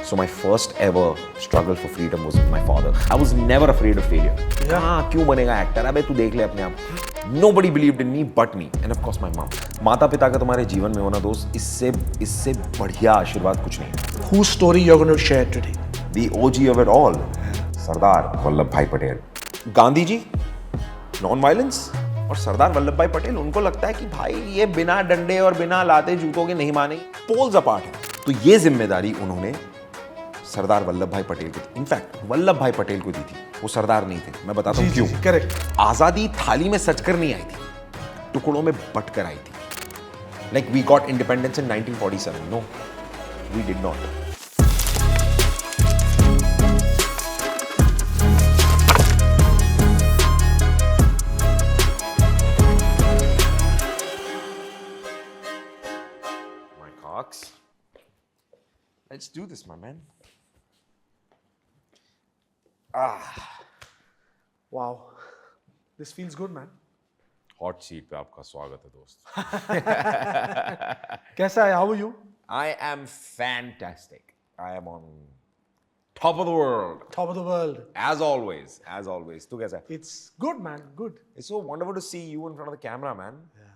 So my first ever struggle for freedom was with my father. I was never afraid of failure. हाँ क्यों बनेगा actor? अबे तू देख ले अपने आप. Nobody believed in me but me, and of course my mom. माता पिता का तुम्हारे जीवन में होना दोस्त इससे बढ़िया आशीर्वाद कुछ नहीं है. Whose story you're going to share today? The OG of it all, Sardar Vallabh भाई पटेल. गांधी जी, नॉन-वायलेंस, और सरदार वल्लभ भाई पटेल, उनको लगता है कि भाई ये बिना डंडे और बिना लाते जूतों के नहीं मानेंगे. पोल्स अपार्ट है. तो ये जिम्मेदारी उन्होंने सरदार वल्लभ भाई पटेल को दी. इनफैक्ट वल्लभ भाई पटेल को दी थी. वो सरदार नहीं थे. मैं बताता हूँ क्यों. करेक्ट. आजादी थाली में सजकर नहीं आई थी, टुकड़ों में बटकर आई थी. Like we got independence in 1947. No, we did not. My cocks. Let's do this, my man. Wow. This feels good, man. Hot seat पे आपका स्वागत है दोस्त. कैसा है? How are you? I am fantastic. I am on top of the world. Top of the world. As always. तू कैसा है? It's good, man. Good. It's so wonderful to see you in front of the camera, man. Yeah.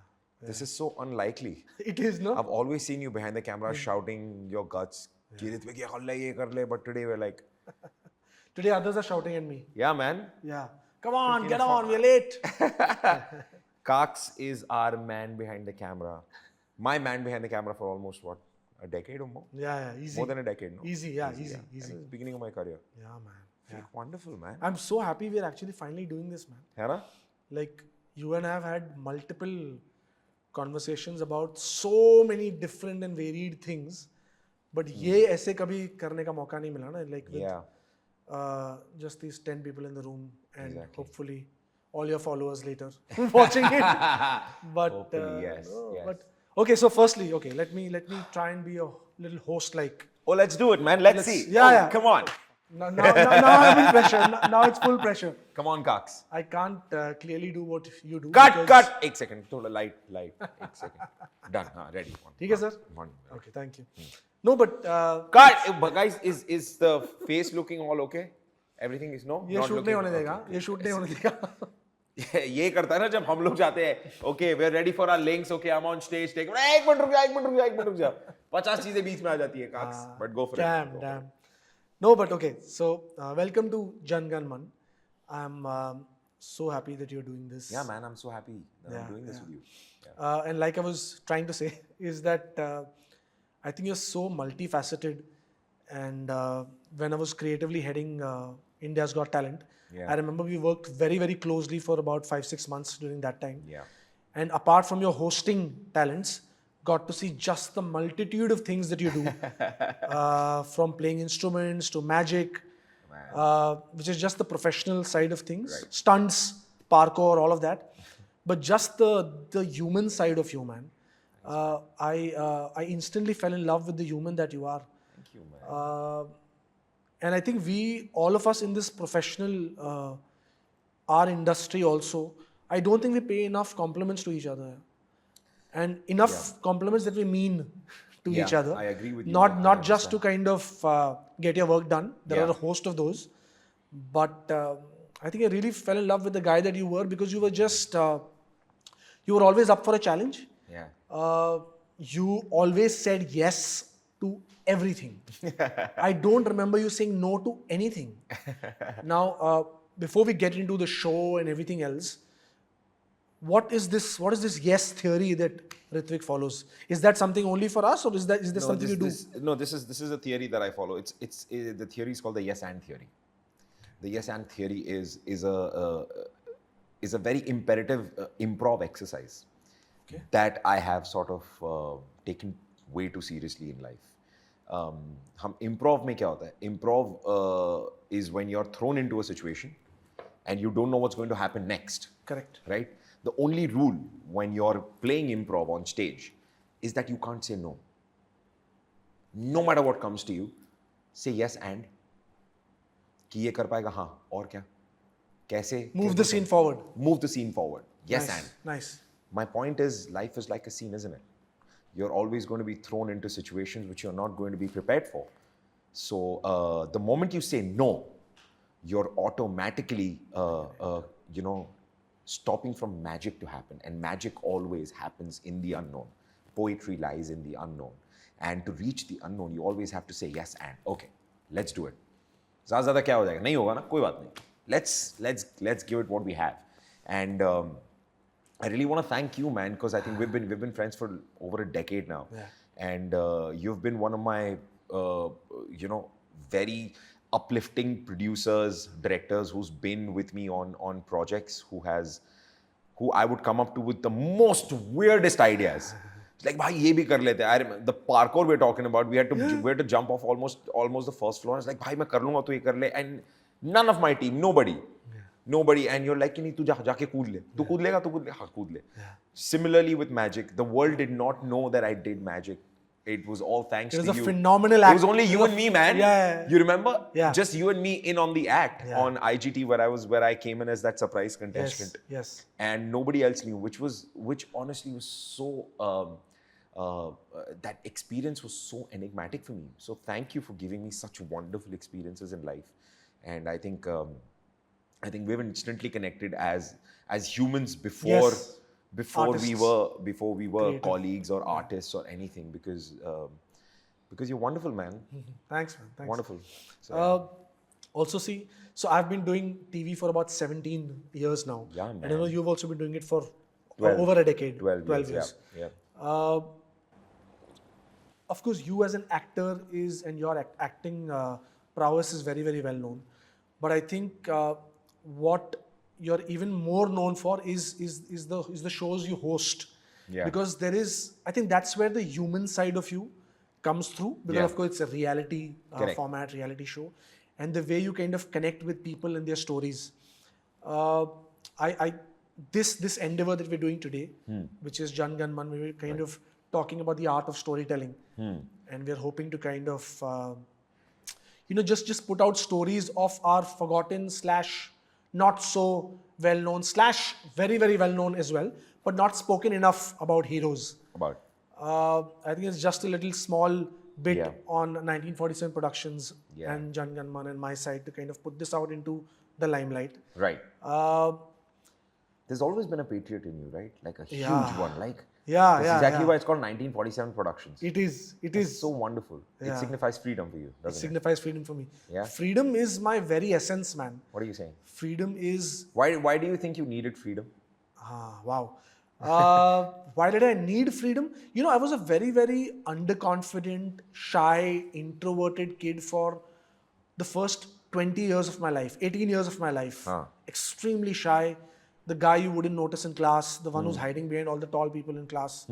This is so unlikely. It is, no? I've always seen you behind the camera shouting your guts. Rithvikk ये कर ले, ये कर ले. But today we're like. Today others are shouting at me. Yeah, man. Yeah. Come on, get on. We're late. Cox is our man behind the camera. My man behind the camera for almost what? A decade or more? Yeah, easy. More than a decade, no? Easy. This is the beginning of my career. Yeah, man. Yeah. Wonderful, man. I'm so happy we're actually finally doing this, man. है ना? Like, you and I have had multiple conversations about so many different and varied things. But ये ऐसे कभी करने का मौका नहीं मिला ना? Like with just these 10 people in the room and hopefully all your followers later watching it. But hopefully, yes. But okay, so firstly, let me try and be a little host like. Oh, let's do it, man. Let's see. Yeah. Come on. Now I'm in pressure. Now it's full pressure. Come on, Cox. I can't clearly do what you do. Cut. एक second. थोड़ा light. एक second. Done. हाँ, ready. ठीक है sir. Okay, thank you. No, but cut. Guys, is the face looking all okay? Everything is no. ये shoot नहीं होने देगा. ये shoot नहीं होने देगा. ये करता है ना जब हम लोग जाते हैं. Okay, we're ready for our links. Okay, I'm on stage. Take. एक मिनट रुक जा. 50 चीजें बीच में आ जाती है, Cox. But go for it. Damn. No, but okay. So welcome to Jan Gan Man. I'm so happy that you're doing this. Yeah, man. I'm so happy that I'm doing this with you. And like I was trying to say, is that I think you're so multifaceted. And when I was creatively heading India's Got Talent, I remember we worked very, very closely for about 5-6 months during that time. Yeah. And apart from your hosting talents, got to see just the multitude of things that you do, from playing instruments to magic, which is just the professional side of things, stunts, parkour, all of that. But just the human side of you, man. I instantly fell in love with the human that you are. Thank you, man. And I think all of us in this professional, our industry also, I don't think we pay enough compliments to each other. And enough compliments that we mean to each other. I agree with you. Not just to kind of get your work done. There are a host of those. But I think I really fell in love with the guy that you were because you were just, you were always up for a challenge. Yeah. You always said yes to everything. I don't remember you saying no to anything. Now, before we get into the show and everything else, what is this yes theory that Rithvikk follows? Is that something only for us, or is this something you do? This is a theory that I follow. It's the theory is called the yes and theory. The yes and theory is a very imperative improv exercise that I have sort of taken way too seriously in life. हम improv में क्या होता है? Improv is when you're thrown into a situation and you don't know what's going to happen next. Correct. Right? The only rule when you're playing improv on stage is that you can't say no. No matter what comes to you, say yes and. कि ये कर पाएगा हाँ और क्या? कैसे? Move the scene forward. Move the scene forward. Yes nice, and. Nice. My point is, life is like a scene, isn't it? You're always going to be thrown into situations which you're not going to be prepared for. So the moment you say no, you're automatically, stopping from magic to happen. And magic always happens in the unknown. Poetry lies in the unknown. And to reach the unknown, you always have to say yes and. Okay, let's do it. ज़्यादा क्या हो जाएगा? नहीं होगा ना, कोई बात नहीं. Let's give it what we have. And I really want to thank you, man, because I think we've been friends for over a decade now. Yeah. And you've been one of my, very uplifting producers, directors who's been with me on projects, who I would come up to with the most weirdest ideas. It's like, bhai, ye bhi kar lete. I remember the parkour we're talking about. We had to jump off almost the first floor. It's like, bhai, main kar lunga, tu ye kar le. And none of my team, nobody. And you're like, nahi, tu jaake kood le. Tu kood lega, haan, kood le. Similarly with magic, the world did not know that I did magic. It was all thanks to you. It was a phenomenal act. It was only you and me, man. Yeah. You remember? Yeah. Just you and me in on the act on IGT, where I came in as that surprise contestant. Yes. And nobody else knew, which honestly was so. That experience was so enigmatic for me. So thank you for giving me such wonderful experiences in life. And I think we've instantly connected as humans before we were Creative. colleagues or artists or anything, because you're wonderful, man. Thanks, man. Thanks. Wonderful. So, Also, see, so I've been doing TV for about 17 years now. Yeah, man. And I know you've also been doing it for 12. over a decade. 12 years. Yeah. Of course, you as an actor and your acting prowess is very, very well known. But I think what you're even more known for is the shows you host. Yeah. Because I think that's where the human side of you comes through. Because of course it's a reality format, reality show. And the way you kind of connect with people and their stories. This endeavor that we're doing today, which is Jan Gan Man, we're kind of talking about the art of storytelling. And we're hoping to kind of, just put out stories of our forgotten / not so well known / very, very well known as well, but not spoken enough about heroes. I think it's just a little small bit on 1947 Productions and Jan Gan Man and my side to kind of put this out into the limelight. Right. There's always been a patriot in you, right? Like a huge one. Like that's exactly why it's called 1947 Productions. It is. It's so wonderful. Yeah. It signifies freedom for you, doesn't it? Signifies freedom for me. Yeah. Freedom is my very essence, man. What are you saying? Freedom is... Why do you think you needed freedom? Wow. Why did I need freedom? I was a very, very underconfident, shy, introverted kid for the first 20 years of my life, 18 years of my life. Extremely shy. The guy you wouldn't notice in class, the one who's hiding behind all the tall people in class.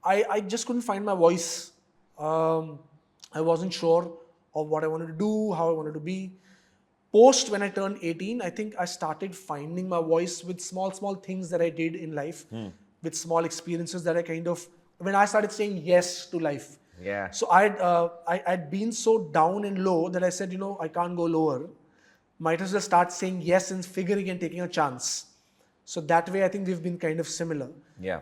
I just couldn't find my voice. I wasn't sure of what I wanted to do, how I wanted to be. Post when I turned 18, I think I started finding my voice with small things that I did in life, with small experiences that I kind of, when I started saying yes to life. Yeah. So I'd been so down and low that I said, I can't go lower. Might as well start saying yes and figuring and taking a chance. So that way, I think we've been kind of similar. Yeah.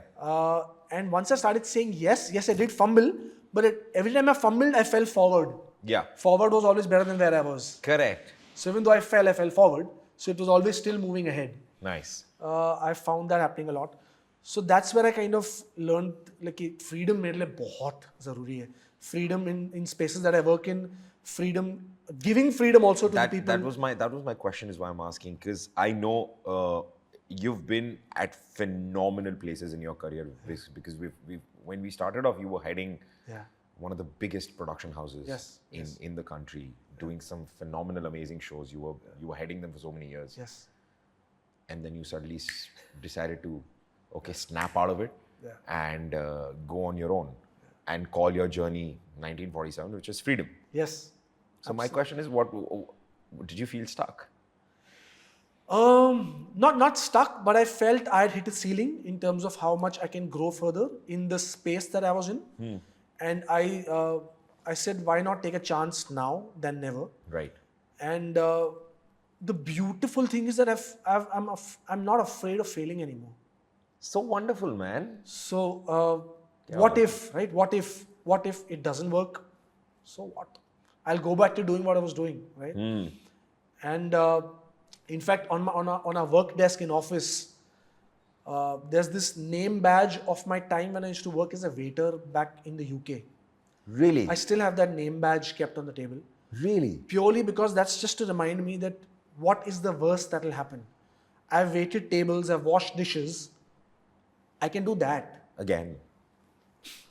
And once I started saying yes, I did fumble, but every time I fumbled, I fell forward. Yeah. Forward was always better than where I was. Correct. So even though I fell forward. So it was always still moving ahead. Nice. I found that happening a lot. So that's where I kind of learned like freedom मेरे लिए बहुत ज़रूरी है. Freedom in spaces that I work in. Freedom, giving freedom also to the people. That was my question, is why I'm asking, because I know you've been at phenomenal places in your career, because when we started off, you were heading one of the biggest production houses in the country, doing some phenomenal, amazing shows. You were heading them for so many years. Yes. And then you suddenly decided to, snap out of it and go on your own and call your journey 1947, which is freedom. Yes. So my question is, what did you feel stuck? Not stuck, but I felt I had hit a ceiling in terms of how much I can grow further in the space that I was in. And I said, why not take a chance now than never? Right. And the beautiful thing is that I'm not afraid of failing anymore. So wonderful, man. So what if, right? What if it doesn't work? So what? I'll go back to doing what I was doing, right? And in fact, on our work desk in office, there's this name badge of my time when I used to work as a waiter back in the UK. Really? I still have that name badge kept on the table. Really? Purely because that's just to remind me that what is the worst that will happen. I've waited tables, I've washed dishes. I can do that. Again.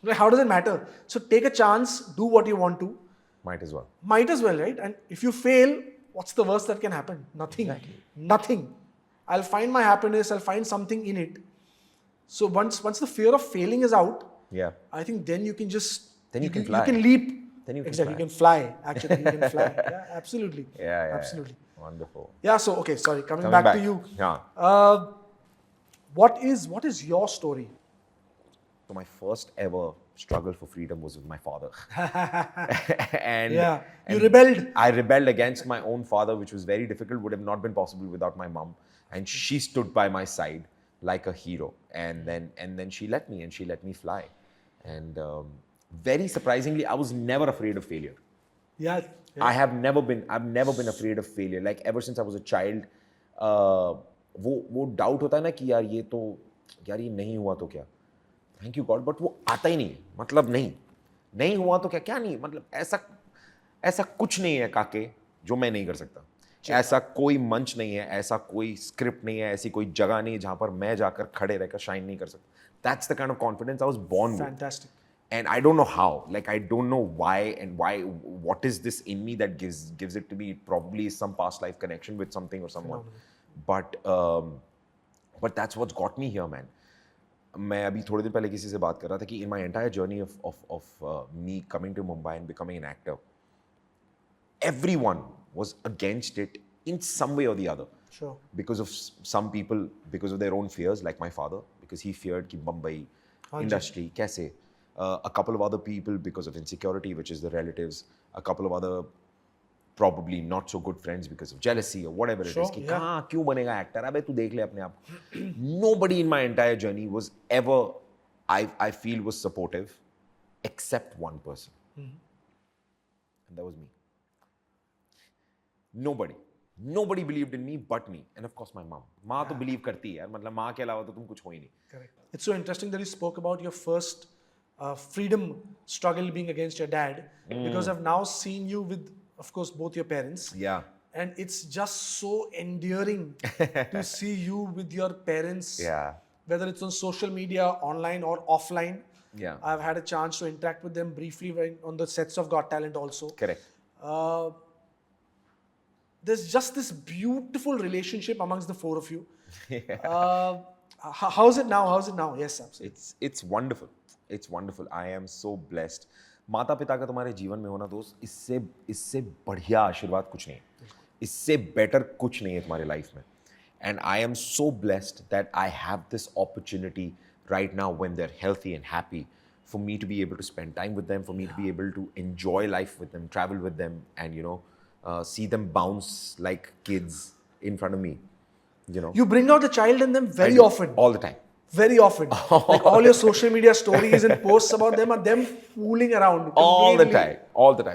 Like, how does it matter? So take a chance, do what you want to. Might as well. Might as well, right? And if you fail, what's the worst that can happen? Nothing. Exactly. Nothing. I'll find my happiness, I'll find something in it. So once the fear of failing is out, Yeah. I think then you can just... Then you can fly. You can leap. Then you can exactly, fly. you can fly. Actually, you can fly. Yeah, absolutely. Yeah. Absolutely. Wonderful. Yeah, so, okay, sorry. Coming back to you. Yeah. What is your story? So my first ever struggle for freedom was with my father. and you rebelled. I rebelled against my own father, which was very difficult, would have not been possible without my mom. And she stood by my side like a hero. And then she let me fly. And very surprisingly, I was never afraid of failure. Yeah. I've never been afraid of failure. Like ever since I was a child, वो doubt होता है ना कि यार ये नहीं हुआ तो क्या? Thank you God, but वो आता ही नहीं. मतलब नहीं हुआ तो क्या नहीं? मतलब ऐसा कुछ नहीं है काके जो मैं नहीं कर सकता. ऐसा कोई मंच नहीं है, ऐसा कोई स्क्रिप्ट नहीं है, ऐसी कोई जगह नहीं है जहां पर मैं जाकर खड़े रहकर शाइन नहीं कर सकता. That's the kind of confidence I was born with. Fantastic. And I don't know how. Like I don't know why. What is this in me that gives it to me? It probably is some past life connection with something or someone. But that's what's got me here, man. मैं अभी थोड़े दिन पहले किसी से बात कर रहा था कि in my entire journey of me coming to Mumbai and becoming an actor, everyone was against it in some way or the other. Sure. Because of some people, because of their own fears, like my father, because he feared कि Mumbai industry कैसे. A couple of other people because of insecurity, which is the relatives. A couple of other probably not so good friends because of jealousy or whatever it is. कि कहाँ क्यों बनेगा actor? अबे तू देख ले अपने आप. Nobody in my entire journey was ever, I feel, was supportive, except one person, and that was me. Nobody believed in me but me, and of course my mom. माँ तो believe करती है यार. मतलब माँ के अलावा तो तुम कुछ हो ही नहीं. Correct. It's so interesting that you spoke about your first freedom struggle being against your dad, because I've now seen you with, of course, both your parents. Yeah. And it's just so endearing to see you with your parents. Yeah. Whether it's on social media, online or offline. Yeah. I've had a chance to interact with them briefly on the sets of Got Talent also. Correct. There's just this beautiful relationship amongst the four of you. How's it now? Yes, absolutely. It's wonderful. It's wonderful. I am so blessed. माता पिता का तुम्हारे जीवन में होना दोस्त, इससे बढ़िया आशीर्वाद कुछ नहीं है. इससे बेटर कुछ नहीं है तुम्हारे लाइफ में. And I am so blessed that I have this opportunity right now when they're healthy and happy for me to be able to spend time with them, for me to be able to enjoy life with them, travel with them, and see them bounce like kids in front of me. You bring out the child in them very often. All the time. Very often. Like all your social media stories and posts about them are them fooling around. All the time.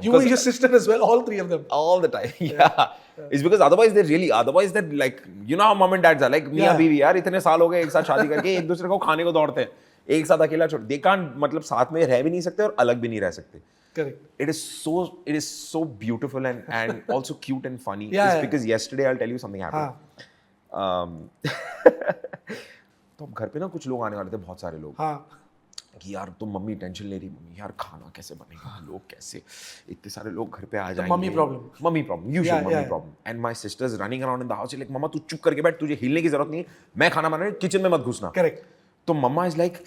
You and your sister as well, all three of them. All the time. Yeah. It's because otherwise they're like, you know how mom and dads are like, मियाँ बीवी यार इतने साल हो गए एक साथ शादी करके एक दूसरे को खाने को दौड़ते हैं. एक साथ अकेला छोड़. They can't, मतलब साथ में रह भी नहीं सकते और अलग भी नहीं रह सकते. Correct. It is so beautiful and also cute and funny. Yeah. Because yesterday I'll tell you something happened. तो अब घर पे ना कुछ लोग आने वाले थे, बहुत सारे लोग. कि यार तुम मम्मी टेंशन ले रही, मम्मी यार खाना कैसे बनेगा, लोग कैसे, इतने सारे लोग घर पे आ जाएंगे. Mummy problem usual mummy problem. And my sister's running around in the house like, मम्मा तू चुप करके बैठ, तुझे हिलने की जरूरत नहीं है, मैं खाना बना रही हूँ, किचन में मत घुसना. करेक्ट. तो मम्मा इज लाइक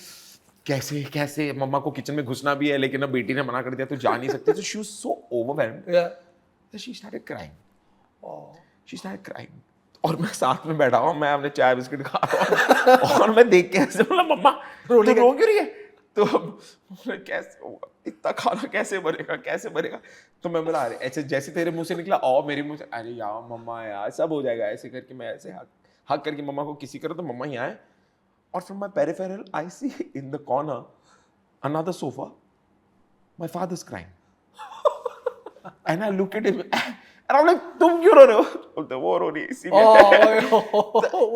कैसे मम्मा को किचन में घुसना भी है, लेकिन अब बेटी ने मना कर दिया तो जा नहीं सकती. तो she was so overwhelmed that she started crying. She started crying. और मैं साथ में बैठा हूँ, मैं अपने चाय बिस्किट खा रहा हूँ और मैं देख के ऐसे बोला, मम्मा तू रो क्यों रही है? तो कैसे होगा, इतना खाना कैसे बनेगा. तो मैं बोला अरे ऐसे जैसे तेरे मुंह से निकला और मेरे मुंह से, अरे यार मम्मा यार सब हो जाएगा. ऐसे करके मैं ऐसे हक करके मम्मा को किसी करो तो मम्मा ही आए. और from my peripheral I see in the corner another sofa, my father's crying. And I look at him and I'm like, तुम क्यों रो रहे हो? बोलते वो रो रही है इसीलिए.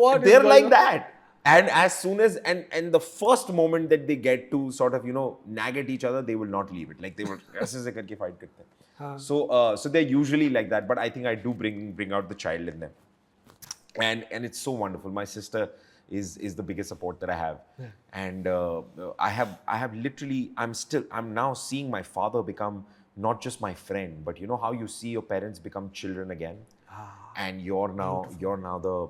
What is They're going like on? that. And as soon as and the first moment that they get to sort of nag at each other, they will not leave it. Like they will ऐसे करके fight करते हैं. So they're usually like that. But I think I do bring out the child in them. And it's so wonderful. My sister is the biggest support that I have. And I have literally, I'm now seeing my father become not just my friend, but you know how you see your parents become children again, and you're now the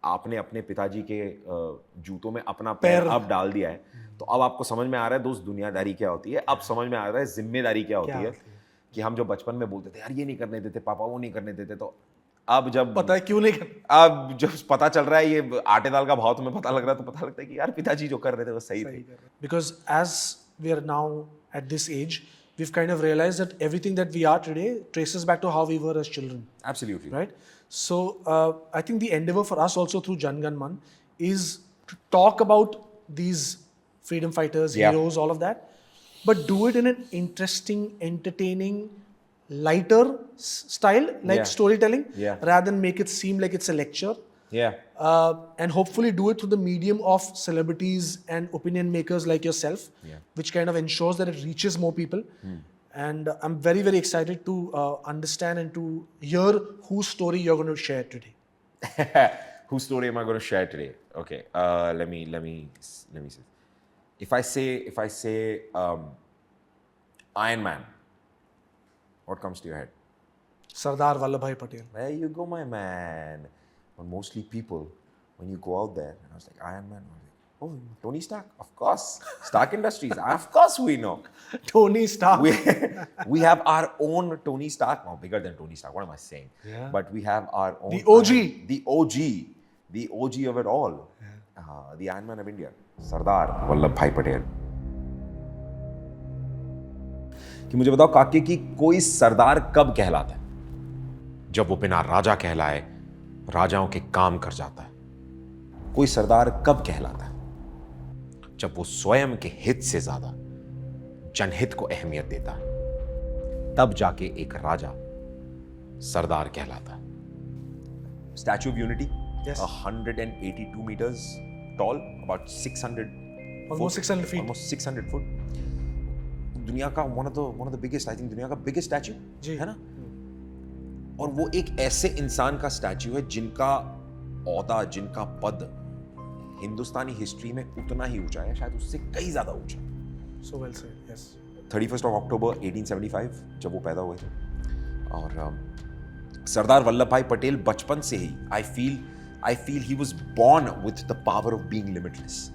आपने अपने पिताजी के जूतों में अपना पैर अब डाल दिया है, तो अब आपको समझ में आ रहा है दोस्त दुनियादारी क्या होती है. अब समझ में आ रहा है जिम्मेदारी क्या होती है. कि हम जो बचपन में बोलते थे यार ये नहीं करने देते पापा, वो नहीं करने देते, तो अब जब पता है क्यों नहीं अब जब पता चल रहा है ये आटे दाल का भाव तुम्हें पता लग रहा है, तो पता लगता है कि यार पिताजी जो कर रहे थे वो सही थे. Because as we are now at this age, we've kind of realized that everything that we are today traces back to how we were as children. Absolutely. Right? So I think the endeavor for us also through Jan Gan Man is to talk about these freedom fighters, heroes, all of that, but do it in an interesting, entertaining, lighter style, like storytelling, rather than make it seem like it's a lecture. And hopefully do it through the medium of celebrities and opinion makers like yourself, which kind of ensures that it reaches more people. And I'm very, very excited to understand and to hear whose story you're going to share today. Whose story am I going to share today? Okay, let me see. If I say Iron Man, what comes to your head? Sardar Vallabhbhai Patel. There you go, my man. But mostly people, when you go out there, and I was like, Iron Man. I was like, oh, Tony Stark, of course. Stark Industries, of course we know. Tony Stark. We have our own Tony Stark. No, bigger than Tony Stark. What am I saying? Yeah. But we have our own. The OG. The OG of it all. The Iron Man of India. Sardar Vallabhbhai Patel. कि मुझे बताओ काके कि कोई सरदार कब कहलाता है? जब वो बिना राजा कहलाए राजाओं के काम कर जाता है. कोई सरदार कब कहलाता है? जब वो स्वयं के हित से ज्यादा जनहित को अहमियत देता है. तब जाके एक राजा सरदार कहलाता है. Statue of unity, 182 meters tall, about 600 almost 600 feet. Almost 600 foot. दुनिया का one of the biggest, I think दुनिया का biggest statue है ना. और वो एक ऐसे इंसान का स्टैच्यू है जिनका औहदा, जिनका पद हिंदुस्तानी हिस्ट्री में उतना ही ऊंचा है, शायद उससे कई ज्यादा ऊंचा. So well said, yes. 31st of October 1875 जब वो पैदा हुए थे. और सरदार वल्लभ भाई पटेल बचपन से ही I feel he was born with the power of being limitless.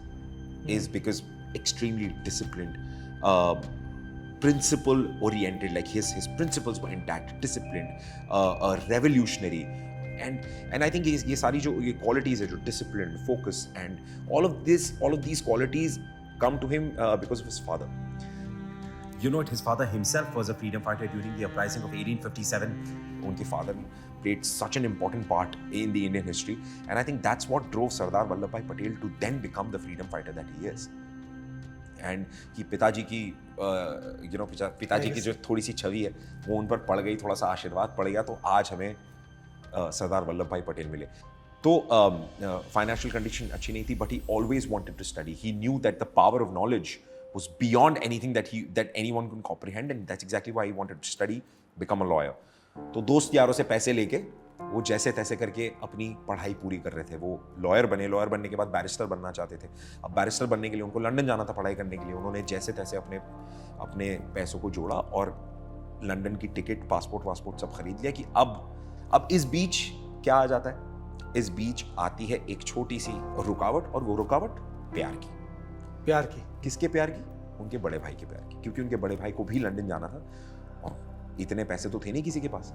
Is because extremely disciplined, principle oriented, like his principles were intact, disciplined, revolutionary, and I think ये सारी जो ये qualities है, जो discipline, focus, and all of these qualities come to him because of his father. You know, his father himself was a freedom fighter during the uprising of 1857. उनके father played such an important part in the Indian history, and I think that's what drove Sardar Vallabhbhai Patel to then become the freedom fighter that he is. And कि पिताजी की पिताजी की जो थोड़ी सी छवि है वो उन पर पड़ गई, थोड़ा सा आशीर्वाद पड़ गया, तो आज हमें सरदार वल्लभ भाई पटेल मिले. तो फाइनेंशियल कंडीशन अच्छी नहीं थी, but he always wanted to study. He knew that the power of knowledge was beyond anything that anyone could comprehend, and that's exactly why he wanted to study, become a lawyer. तो दोस्त यारों से पैसे लेके वो जैसे तैसे करके अपनी पढ़ाई पूरी कर रहे थे. वो लॉयर बनने के बाद बैरिस्टर बनना चाहते थे. अब बैरिस्टर बनने के लिए उनको लंदन जाना था पढ़ाई करने के लिए. उन्होंने जैसे तैसे अपने पैसों को जोड़ा और लंदन की टिकट, पासपोर्ट सब खरीद लिया. कि अब इस बीच क्या आ जाता है? इस बीच आती है एक छोटी सी रुकावट, और वो रुकावट प्यार की. किसके प्यार की? उनके बड़े भाई के प्यार की. क्योंकि उनके बड़े भाई को भी लंदन जाना था और इतने पैसे तो थे नहीं किसी के पास.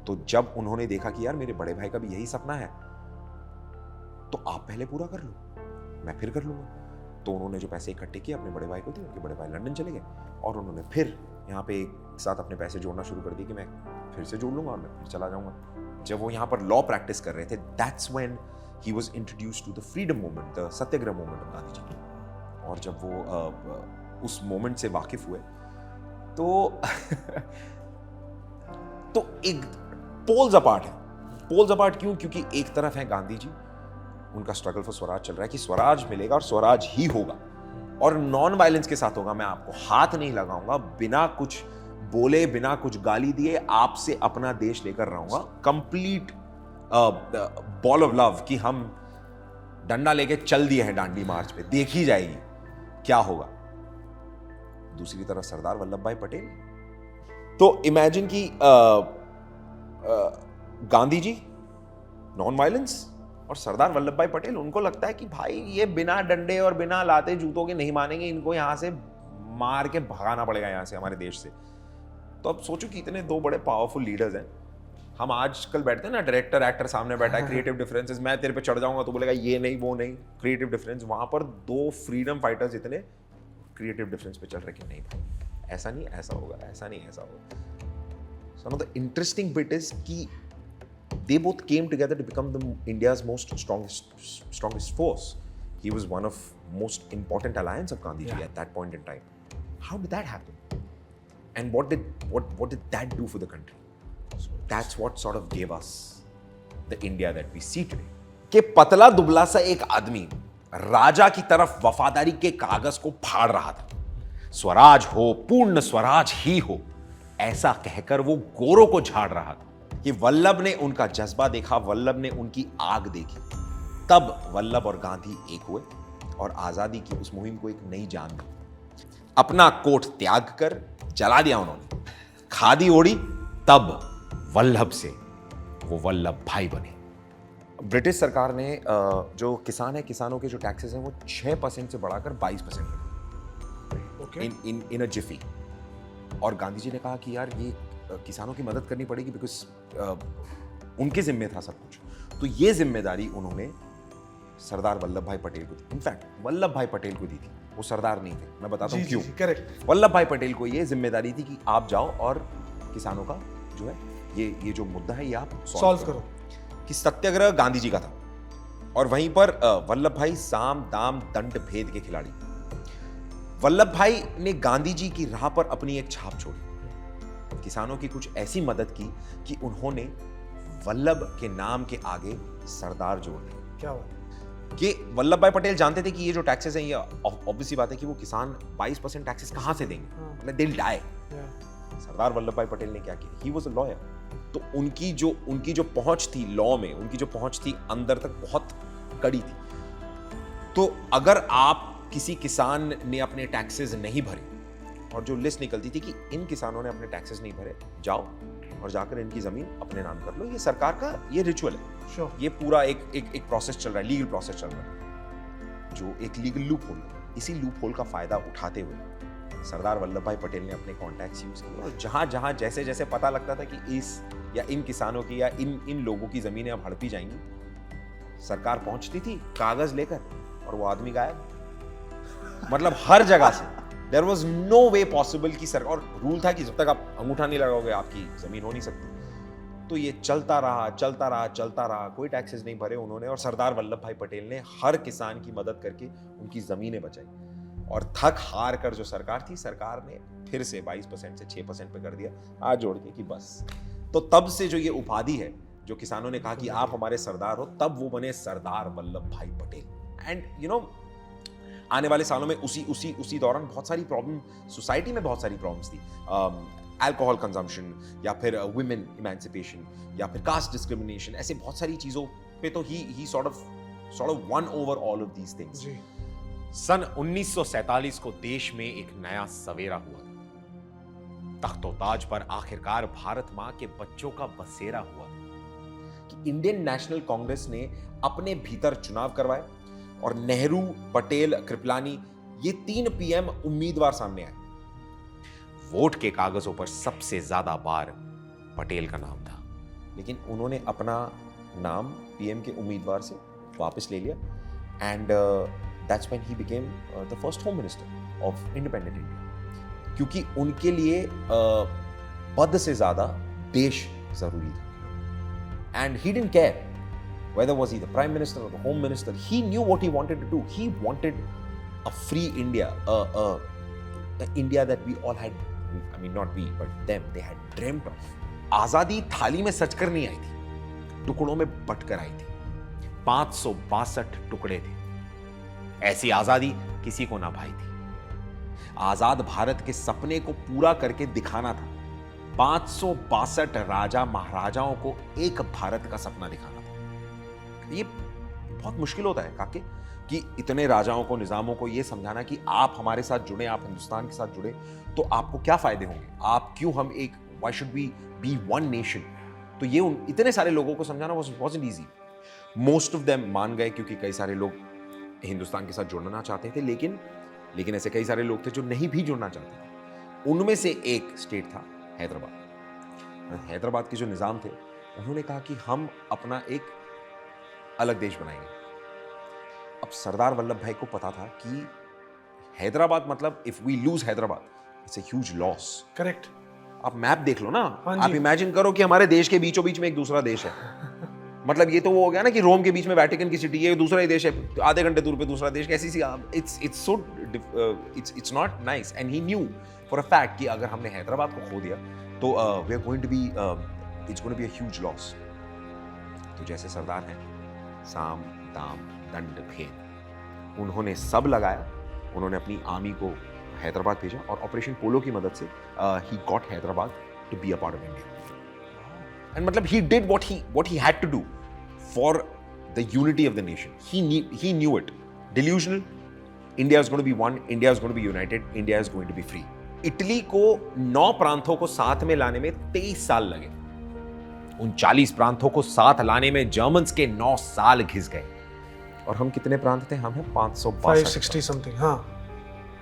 तो जब उन्होंने देखा कि यार मेरे बड़े भाई का भी यही सपना है, तो आप पहले पूरा कर लो, मैं फिर कर लूंगा. तो उन्होंने जो पैसे इकट्ठे किए अपने बड़े भाई को दिए. उनके बड़े भाई लंदन चले गए और उन्होंने फिर यहाँ पे एक साथ अपने पैसे जोड़ना शुरू कर दिए कि मैं फिर से जोड़ लूंगा और मैं फिर चला जाऊंगा. जब वो यहाँ पर लॉ प्रैक्टिस कर रहे थे, that's when he was introduced to the freedom movement, the Satyagraha movement of Gandhi ji. और जब वो उस मोमेंट से वाकिफ हुए, तो तो एक पोल्स अपार्ट है। पोल्स अपार्ट क्यों? क्योंकि एक तरफ है गांधी जी, उनका स्ट्रगल फॉर स्वराज चल रहा है कि स्वराज मिलेगा और स्वराज ही होगा और नॉन वायलेंस के साथ होगा। मैं आपको हाथ नहीं लगाऊंगा, बिना कुछ बोले, बिना कुछ गाली दिए आपसे अपना देश लेकर रहूंगा। कंप्लीट बॉल ऑफ लव कि हम डंडा लेके चल दिए हैं दांडी मार्च पे, देखी जाएगी क्या होगा। दूसरी तरफ सरदार वल्लभ भाई पटेल। तो इमेजिन कि गांधी जी नॉन वायलेंस और सरदार वल्लभ भाई पटेल, उनको लगता है कि भाई ये बिना डंडे और बिना लाते जूतों के नहीं मानेंगे, इनको यहां से मार के भगाना पड़ेगा यहां से, हमारे देश से। तो अब सोचो कि इतने दो बड़े पावरफुल लीडर्स हैं। हम आजकल बैठते हैं ना, डायरेक्टर एक्टर सामने बैठा है, क्रिएटिव डिफरेंसेस, मैं तेरे पे चढ़ जाऊंगा तो बोलेगा ये नहीं वो नहीं, क्रिएटिव डिफरेंस। वहां पर दो फ्रीडम फाइटर्स इतने क्रिएटिव डिफरेंस पे चल रहे कि नहीं भाई ऐसा नहीं ऐसा होगा, ऐसा नहीं ऐसा होगा। So the interesting bit is कि they both came together to become India's most strongest force. He was one of most important alliance of Gandhi ji at that point in time. How did that happen? And what did that do for the country? So that's what sort of gave us the India that we see today. कि पतला दुबला सा एक आदमी राजा की तरफ वफादारी के कागज को फाड़ रहा था। स्वराज हो, पूर्ण स्वराज ही हो, ऐसा कहकर वो गोरों को झाड़ रहा था। कि वल्लभ ने उनका जज्बा देखा, वल्लभ ने उनकी आग देखी, तब वल्लभ और गांधी एक हुए और आजादी की उस मुहिम को एक नई जान दी। अपना कोट त्याग कर जला दिया उन्होंने, खादी ओढ़ी, तब वल्लभ से वो वल्लभ भाई बने। ब्रिटिश सरकार ने जो किसान है, किसानों के जो टैक्सेस हैं वो 6% से बढ़ाकर 22% कर दिए इन अ जिफी। और गांधी जी ने कहा कि यार ये किसानों की मदद करनी पड़ेगी, बिकॉज उनके जिम्मे था सब कुछ। तो ये जिम्मेदारी उन्होंने सरदार वल्लभ भाई पटेल को दी। इनफैक्ट वल्लभ भाई पटेल को दी थी, वो सरदार नहीं थे। मैं बताता हूँ क्यों। करेक्ट। वल्लभ भाई पटेल को ये जिम्मेदारी थी कि आप जाओ और किसानों का जो है ये जो मुद्दा है ये आप सॉल्व करो। कि सत्याग्रह गांधी जी का था और वहीं पर वल्लभ भाई साम दाम दंड भेद के खिलाड़ी। वल्लभ भाई ने गांधी जी की राह पर अपनी एक छाप छोड़ी, किसानों की कुछ ऐसी मदद की कि उन्होंने वल्लभ के नाम के आगे सरदार जोड़ दिया। क्या बात? कि वल्लभ भाई पटेल जानते थे कि ये जो टैक्सेस हैं ये ऑब्वियसली बात है कि वो किसान 22% टैक्सेस कहां से देंगे, मतलब they will die. Sardar Vallabh भाई पटेल ने क्या किया? He was a lawyer. तो उनकी जो पहुंच थी लॉ में, उनकी जो पहुंच थी अंदर तक बहुत कड़ी थी। तो अगर आप किसी किसान ने अपने टैक्सेस नहीं भरे और जो लिस्ट निकलती थी कि इन किसानों ने अपने टैक्सेस नहीं भरे, जाओ और जाकर इनकी जमीन अपने नाम कर लो। ये सरकार का ये रिचुअल है। Sure. ये पूरा एक प्रोसेस चल रहा है, लीगल प्रोसेस चल रहा है, जो एक लीगल लूप होल। इसी लूप होल का फायदा उठाते हुए सरदार वल्लभ भाई पटेल ने अपने कॉन्टैक्ट्स यूज किए और जहां जैसे जैसे पता लगता था कि इस या इन किसानों की या इन लोगों की जमीनें अब हड़पी जाएंगी, सरकार पहुंचती थी कागज लेकर और वो आदमी गायब। मतलब हर जगह से there was no way possible कि सरकार, और रूल था कि जब तक आप अंगूठा नहीं लगाओगे आपकी जमीन हो नहीं सकती। तो ये चलता रहा, कोई टैक्सेस नहीं भरे उन्होंने। और सरदार वल्लभ भाई पटेल ने हर किसान की मदद करके उनकी जमीनें बचाई। और थक हार कर जो सरकार थी, सरकार ने फिर से 22% से 6% पे कर दिया, आज जोड़ के कि बस। तो तब से जो ये उपाधि है, जो किसानों ने कहा कि आप हमारे सरदार हो, तब वो बने सरदार वल्लभ भाई पटेल। एंड यू नो आने वाले सालों में उसी दौरान बहुत सारी प्रॉब्लम, सोसाइटी में बहुत सारी प्रॉब्लम्स थी। अल्कोहल कंजम्पशन या फिर वुमेन इमेंसिपेशन या फिर कास्ट डिस्क्रिमिनेशन, ऐसे बहुत सारी चीजों पे तो he sort of won over all of these things. सन 1947 को देश में एक नया सवेरा हुआ। तख्तो-ताज पर आखिरकार भारत मां के बच्चों का बसेरा हुआ कि इंडियन नेशनल कांग्रेस ने अपने भीतर चुनाव करवाए और नेहरू, पटेल, कृपलानी, ये 3 पीएम उम्मीदवार सामने आए। वोट के कागजों पर सबसे ज्यादा बार पटेल का नाम था, लेकिन उन्होंने अपना नाम पीएम के उम्मीदवार से वापस ले लिया। And that's when he became the first home minister of independent India, क्योंकि उनके लिए पद से ज्यादा देश जरूरी था। And he didn't care whether was he the prime minister or the home minister. He knew what he wanted to do. He wanted a free India, a India that we all had I mean not we, but them, they had dreamt of. आजादी थाली में सजकर नहीं आई थी, टुकड़ों में बटकर आई थी। 562 टुकड़े थे। ऐसी आजादी किसी को ना भाई थी। आजाद भारत के सपने को पूरा करके दिखाना था। 562 राजा महाराजाओं को एक भारत का सपना दिखाना था। ये बहुत मुश्किल होता है काके, कि इतने राजाओं को, निजामों को ये समझाना कि आप हमारे साथ जुड़े, आप हिंदुस्तान के साथ जुड़े तो आपको क्या फायदे होंगे, आप क्यों, हम एक, why should we be one nation. तो ये इतने सारे लोगों को समझाना wasn't easy. Most of them मान गए क्योंकि कई सारे लोग हिंदुस्तान के साथ जुड़ना चाहते थे, लेकिन ऐसे कई सारे लोग थे जो नहीं भी जुड़ना चाहते थे। उनमें से एक स्टेट था हैदराबाद। हैदराबाद के जो निज़ाम थे उन्होंने कहा कि हम अपना एक अलग देश बनाएंगे। अब सरदार वल्लभ भाई को पता था कि हैदराबाद मतलब if we lose Hyderabad it's a huge loss. Correct. आप मैप देख लो ना, आप इमेजिन करो कि हमारे देश के बीचों बीच में एक दूसरा देश है। मतलब ये तो वो हो गया ना कि रोम के बीच में वेटिकन की सिटी है, दूसरा ही देश है, आधे घंटे दूर पे दूसरा देश। कैसी सी, it's not nice. And he knew for a fact कि अगर हमने हैदराबाद को खो दिया तो we are going to be, it's going to be a huge loss. तो जैसे सरदार हैं, साम दाम दंड भेद, उन्होंने सब लगाया। उन्होंने अपनी आर्मी को हैदराबाद भेजा और ऑपरेशन पोलो की मदद से he got Hyderabad to be a part of India. And मतलब he did what he had to do for the unity of the nation. He knew it. Delusional. India is going to be one. India is going to be united. India is going to be free. Italy को 9 प्रांतों को साथ में लाने में 23 साल लगे। उन 40 प्रांतों को साथ लाने में जर्मन्स के 9 साल घिस गए। और हम कितने प्रांत थे? हम हैं 560 समथिंग। हाँ,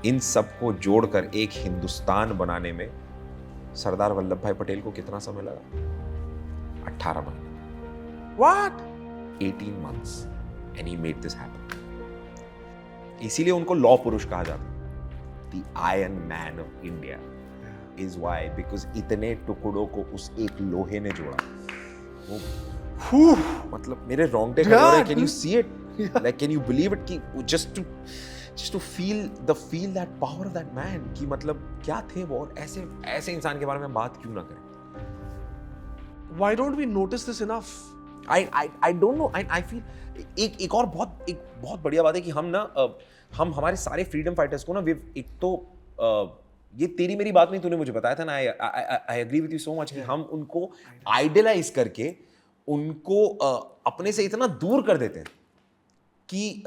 इन सबको जोड़कर एक हिंदुस्तान बनाने में सरदार वल्लभ भाई पटेल को कितना समय लगा? 18 महीने। What? 18 months and he made this happen. इसीलिए उनको लौह पुरुष कहा जाता है। The Iron Man of India is why, because इतने टुकड़ों को उस एक लोहे ने जोड़ा। वो मतलब मेरे रोंगटे खड़े हो रहे हैं। Can you see it? Like can you believe it? कि just to feel that power of that man, कि मतलब क्या थे वो, और ऐसे इंसान के बारे में बात क्यों ना करें? Why don't we notice this enough? I don't know. I feel एक और बहुत बढ़िया बात है कि हम हमारे सारे फ्रीडम फाइटर्स को ना, एक तो ये तेरी मेरी बात नहीं, तूने मुझे बताया था ना, I agree with you so much कि हम उनको आइडियलाइज करके उनको अपने से इतना दूर कर देते हैं कि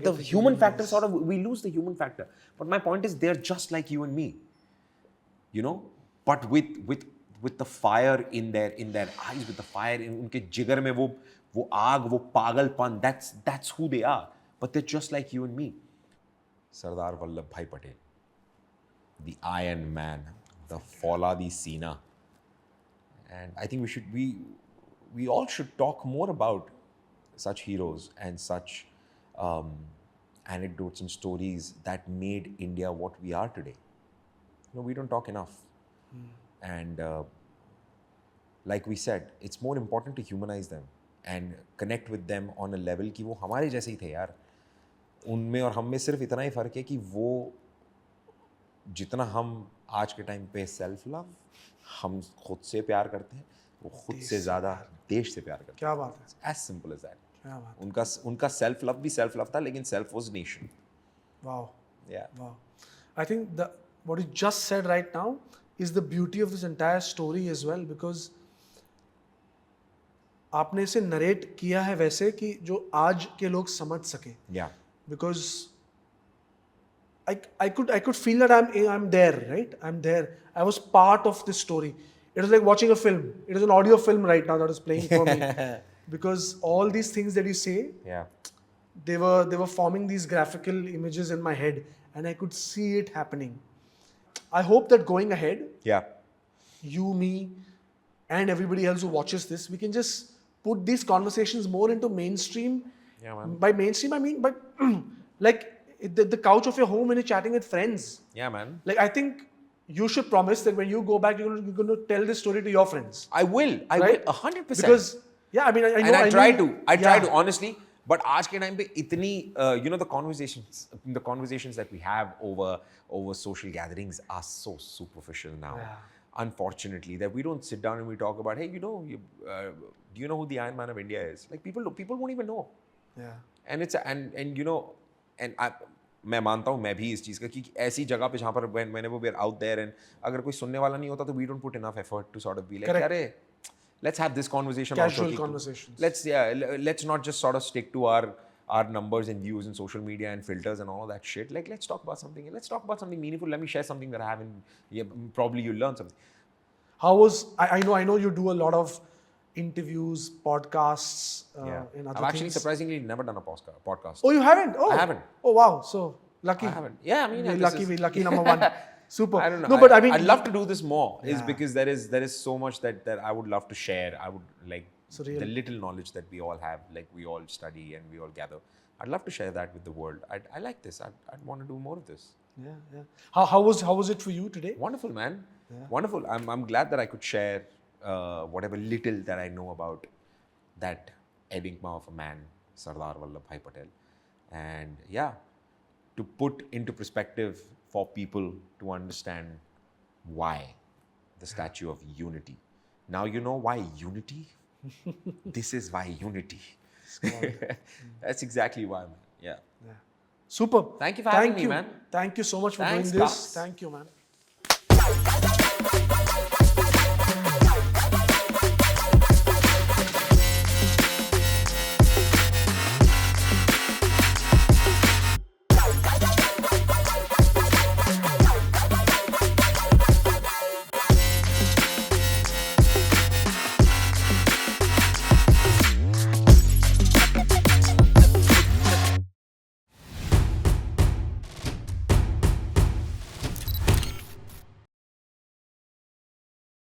the human factor sort of, we lose the human factor. But my point is, they're just like you and me, you know, but with the fire in their eyes, with the fire in उनके जिगर में वो आग, वो पागलपन, that's who they are. But they're just like you and me. Sardar Vallabhbhai Patel, the Iron Man, the Fawladi Sina, and I think we all should talk more about such heroes and such anecdotes and stories that made India what we are today. You know, we don't talk enough. And like we said, it's more important to humanize them and connect with them on a level कि वो हमारे जैसे ही थे यार। उनमें और हम में सिर्फ इतना ही फ़र्क है कि वो जितना हम आज के टाइम पे सेल्फ लव, हम खुद से प्यार करते हैं, वो खुद से ज़्यादा देश से प्यार करते हैं। क्या बात है। As simple as that. क्या बात है। उनका सेल्फ लव भी सेल्फ लव था, लेकिन self was nation. Wow. Yeah. Wow. I think what you just said right now is the beauty of this entire story as well, because आपने इसे narrate किया है वैसे कि जो आज के लोग समझ सके। Yeah. Because I could feel that I'm there, right? I'm there. I was part of this story. It was like watching a film. It is an audio film right now that is playing for me. Because all these things that you say, yeah, they were forming these graphical images in my head, and I could see it happening. I hope that going ahead, yeah, you, me, and everybody else who watches this, we can just put these conversations more into mainstream. Yeah, man. By mainstream, I mean, but like the couch of your home when you're chatting with friends. Yeah, man. Like, I think you should promise that when you go back, you're going to tell this story to your friends. I will. I will, 100%. Because, yeah, I mean, I know. And I try to. Honestly, But आज के time पे इतनी the conversations that we have over social gatherings are so superficial now. Yeah. Unfortunately, that we don't sit down and we talk about, hey, do you know who the Iron Man of India is? Like people won't even know. Yeah. And it's मैं मानता हूँ मैं भी इस चीज़ का कि ऐसी जगह पे जहाँ पर whenever we're out there and अगर कोई सुनने वाला नहीं होता तो we don't put enough effort to sort of be like, Correct. अरे let's have this conversation. Casual also, conversations. Let's not just sort of stick to our numbers and views and social media and filters and all that shit. Like let's talk about something. Let's talk about something meaningful. Let me share something that I haven't. Yeah, probably you'll learn something. How was I know you do a lot of interviews, podcasts, and other I've actually things. surprisingly never done a podcast. Oh, you haven't? Oh, I haven't. Oh, wow. So lucky. I haven't. Yeah, I mean, we're lucky number one. Super. I don't know. No, but I mean, I'd love to do this more. Is Yeah. because there is so much that I would love to share. I would like Surreal. the little knowledge that we all have, like we all study and we all gather. I'd love to share that with the world. I like this. I'd want to do more of this. Yeah. How was it for you today? Wonderful, man. Yeah. Wonderful. I'm glad that I could share whatever little that I know about that enigma of a man, Sardar Vallabhbhai Patel. And yeah, to put into perspective for people to understand why the Statue of Unity. Now you know why unity? This is why unity. That's exactly why, man. Yeah. Super. Thank you for having me, man. Thank you so much for Thanks, doing this. Pops. Thank you, man.